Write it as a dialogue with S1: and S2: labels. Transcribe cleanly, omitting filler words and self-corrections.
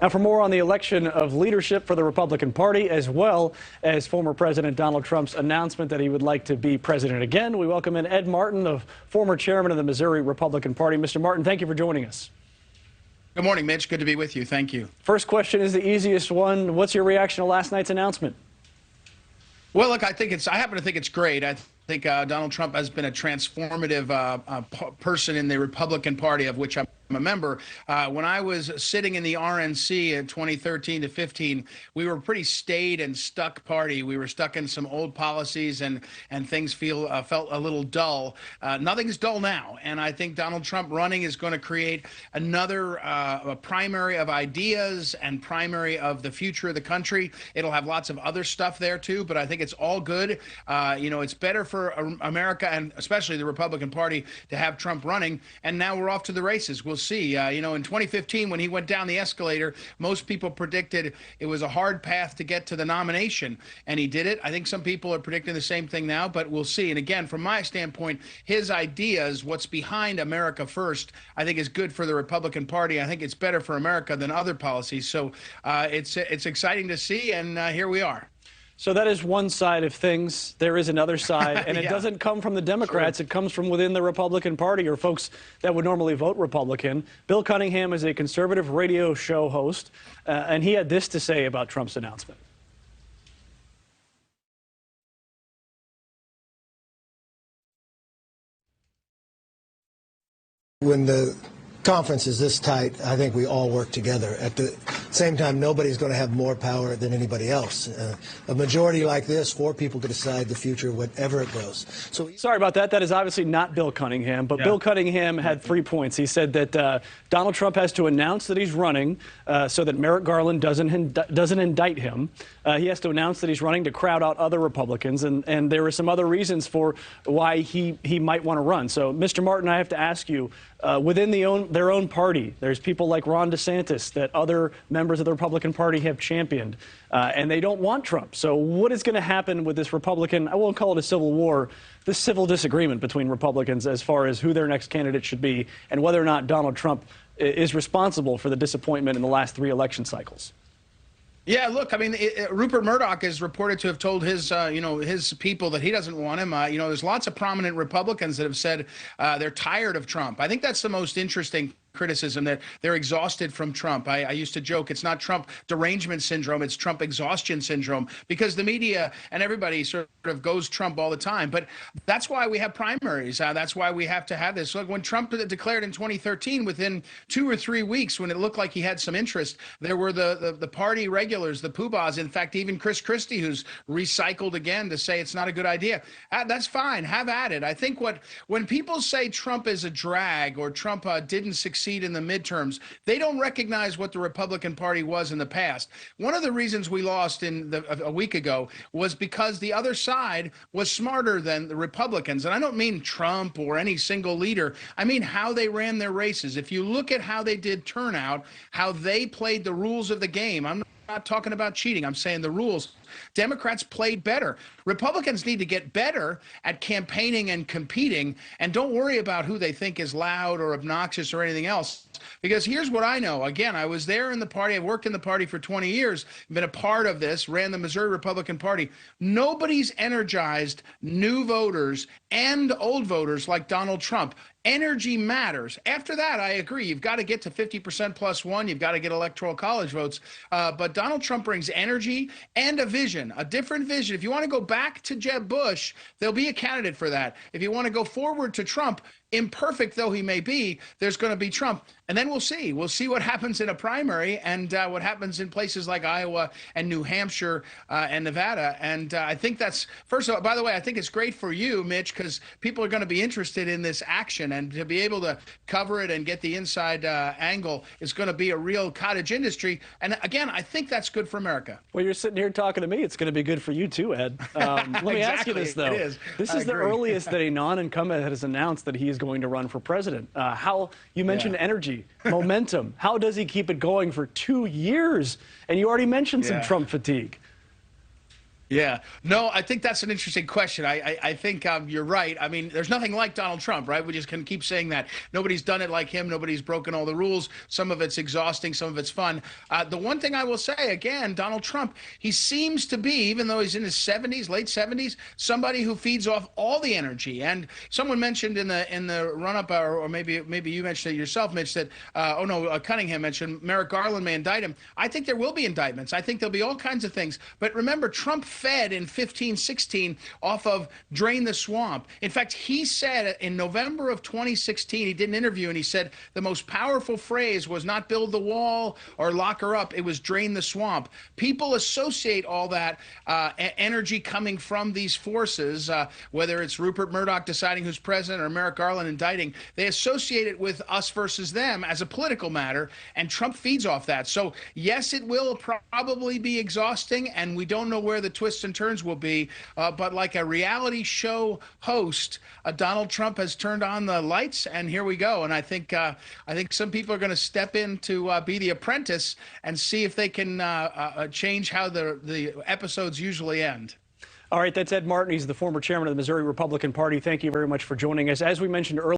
S1: Now, for more on the election of leadership for the Republican Party, as well as former President Donald Trump's announcement that he would like to be president again, we welcome in Ed Martin, the former chairman of the Missouri Republican Party. Mr. Martin, thank you for joining us.
S2: Good morning, Mitch. Good to be with you. Thank you.
S1: First question is the easiest one. What's your reaction to last night's announcement?
S2: Well, look, I happen to think it's great. I think Donald Trump has been a transformative person in the Republican Party, of which I'm a member. When I was sitting in the RNC in 2013 to 15, we were a pretty staid and stuck party. We were stuck in some old policies, and things felt a little dull. Nothing's dull now, and I think Donald Trump running is going to create another a primary of ideas and primary of the future of the country. It'll have lots of other stuff there too, but I think it's all good. It's better for America, and especially the Republican Party, to have Trump running. And now we're off to the races. We'll see. In 2015, when he went down the escalator, most people predicted it was a hard path to get to the nomination, and he did it. I think some people are predicting the same thing now, but we'll see. And again, from my standpoint, his ideas, what's behind America First, I think is good for the Republican Party. I think it's better for America than other policies. So it's exciting to see, and here we are.
S1: So that is one side of things. There is another side, and it doesn't come from the Democrats. It comes from within the Republican Party, or folks that would normally vote Republican. Bill Cunningham is a conservative radio show host, and he had this to say about Trump's announcement.
S3: When the conference is this tight, I think we all work together. At the same time, nobody's going to have more power than anybody else. A majority like this, 4 people could decide the future, whatever it goes. So,
S1: sorry about that. That is obviously not Bill Cunningham, but Bill Cunningham had 3 points. He said that Donald Trump has to announce that he's running so that Merrick Garland doesn't indict him. He has to announce that he's running to crowd out other Republicans, and there are some other reasons for why he might want to run. So, Mr. Martin, I have to ask you, within their own party, there's people like Ron DeSantis that other members of the Republican Party have championed, and they don't want Trump. So what is going to happen with this Republican, I won't call it a civil war, this civil disagreement between Republicans as far as who their next candidate should be and whether or not Donald Trump is responsible for the disappointment in the last 3 election cycles?
S2: Yeah, look, I mean, Rupert Murdoch is reported to have told his, his people that he doesn't want him. There's lots of prominent Republicans that have said they're tired of Trump. I think that's the most interesting criticism, that they're exhausted from Trump. I used to joke, it's not Trump derangement syndrome, it's Trump exhaustion syndrome, because the media and everybody sort of goes Trump all the time. But that's why we have primaries. That's why we have to have this. Look, when Trump declared in 2013, within 2 or 3 weeks, when it looked like he had some interest, there were the party regulars, the poobahs. In fact, even Chris Christie, who's recycled again to say it's not a good idea. That's fine. Have at it. I think when people say Trump is a drag, or Trump didn't succeed in the midterms, they don't recognize what the Republican Party was in the past. One of the reasons we lost a week ago was because the other side was smarter than the Republicans. And I don't mean Trump or any single leader. I mean how they ran their races. If you look at how they did turnout, how they played the rules of the game, I'm not talking about cheating, I'm saying the rules. Democrats played better. Republicans need to get better at campaigning and competing, and don't worry about who they think is loud or obnoxious or anything else. Because here's what I know. Again, I was there in the party. I've worked in the party for 20 years, been a part of this, ran the Missouri Republican Party. Nobody's energized new voters and old voters like Donald Trump. Energy matters. After that, I agree. You've got to get to 50% plus 1. You've got to get electoral college votes. But Donald Trump brings energy and a vision, a different vision. If you want to go back to Jeb Bush, there'll be a candidate for that. If you want to go forward to Trump, imperfect though he may be, there's going to be Trump. And then we'll see. We'll see what happens in a primary, and what happens in places like Iowa and New Hampshire and Nevada. And I think that's, first of all, by the way, I think it's great for you, Mitch, because people are going to be interested in this action, and to be able to cover it and get the inside angle is going to be a real cottage industry. And again, I think that's good for America.
S1: Well, you're sitting here talking to me. It's going to be good for you too, Ed. Let me ask you this, though. This is the earliest that a non-incumbent has announced that he is going to run for president. You mentioned energy, momentum. How does he keep it going for 2 years? And you already mentioned some Trump fatigue.
S2: Yeah. No, I think that's an interesting question. I think you're right. I mean, there's nothing like Donald Trump, right? We just can keep saying that. Nobody's done it like him. Nobody's broken all the rules. Some of it's exhausting. Some of it's fun. The one thing I will say, again, Donald Trump, he seems to be, even though he's in his 70s, late 70s, somebody who feeds off all the energy. And someone mentioned in the run-up, or maybe you mentioned it yourself, Mitch, that, Cunningham mentioned Merrick Garland may indict him. I think there will be indictments. I think there'll be all kinds of things. But remember, Trump fed in 15, 16 off of drain the swamp. In fact, he said in November of 2016, he did an interview and he said the most powerful phrase was not build the wall or lock her up. It was drain the swamp. People associate all that energy coming from these forces, whether it's Rupert Murdoch deciding who's president or Merrick Garland indicting, they associate it with us versus them as a political matter, and Trump feeds off that. So yes, it will probably be exhausting, and we don't know where the twists and turns will be, but like a reality show host, Donald Trump has turned on the lights, and here we go. And I think some people are going to step in to be the apprentice and see if they can change how the episodes usually end.
S1: All right, that's Ed Martin. He's the former chairman of the Missouri Republican Party. Thank you very much for joining us. As we mentioned earlier,